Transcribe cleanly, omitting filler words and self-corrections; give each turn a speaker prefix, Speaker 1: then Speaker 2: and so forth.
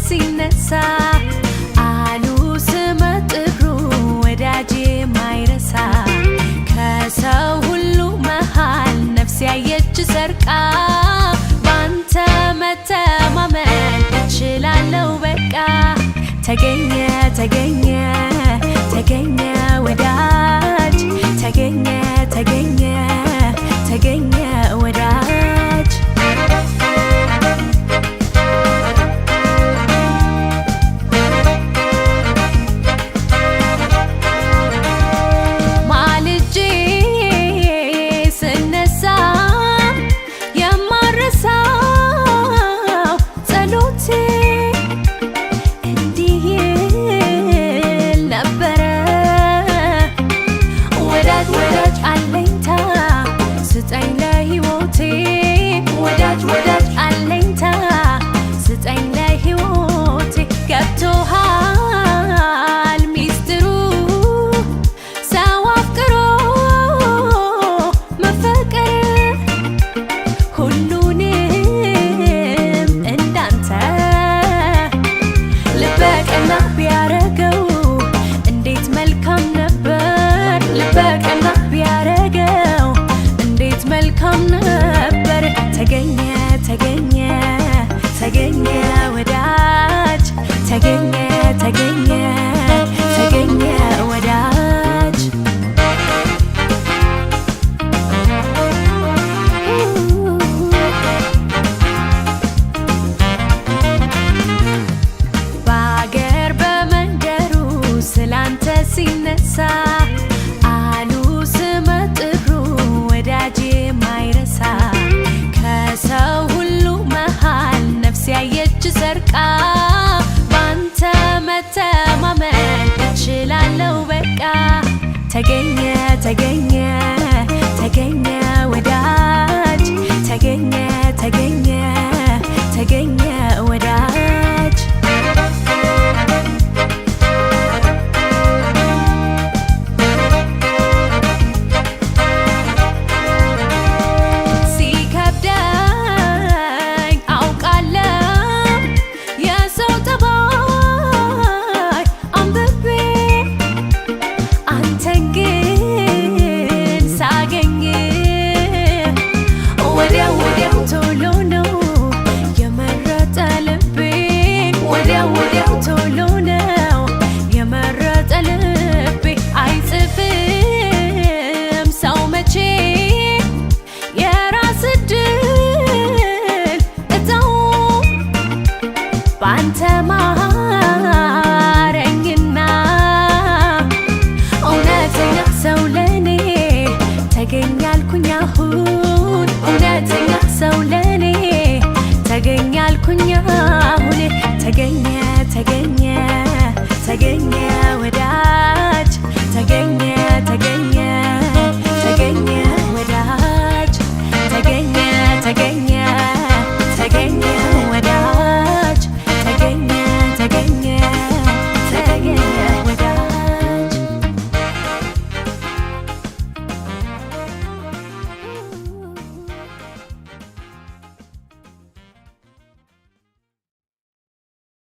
Speaker 1: ሲነሳ አሉ ስመጥሩ ወዳጄ ማይረሳ ከሰው ሁሉ መሃል ነፍስ ያየች ሰርቃ ባንተ መተማመን እችላለሁ በቃ ተገኘ ተገኘ ተገኘ ወዳጅ ተገኘ ተገኘ ተገኘ ወዳጅ ወዳጅ አለኝታ ስጠኝ ለሕይወቴ ገብቶሃል ሚስጥሩ ሰው አፍቅሮ መፈቀር ሁሉንም እንዳንተ ልበቀና ቢያረገው እንዴት መልካም ነበር ልበቀና ቢያረገው እንዴት መልካም ነበር ተገኘ ተገኘ ተገኘ ወዳጅ ተገኘ ተገኘ ተገኘ ወዳጅ በአገር በመንደሩ ስላንተ ሲነሳ አሉ ስመጥሩ ወዳጄ ማይረሳ ከሰው ሁሉ መሃል ነፍስ ያየች ሰርቃ ባንተ መተማመን እችላለሁ በቃ ተገኘ ተገኘ ተገኘ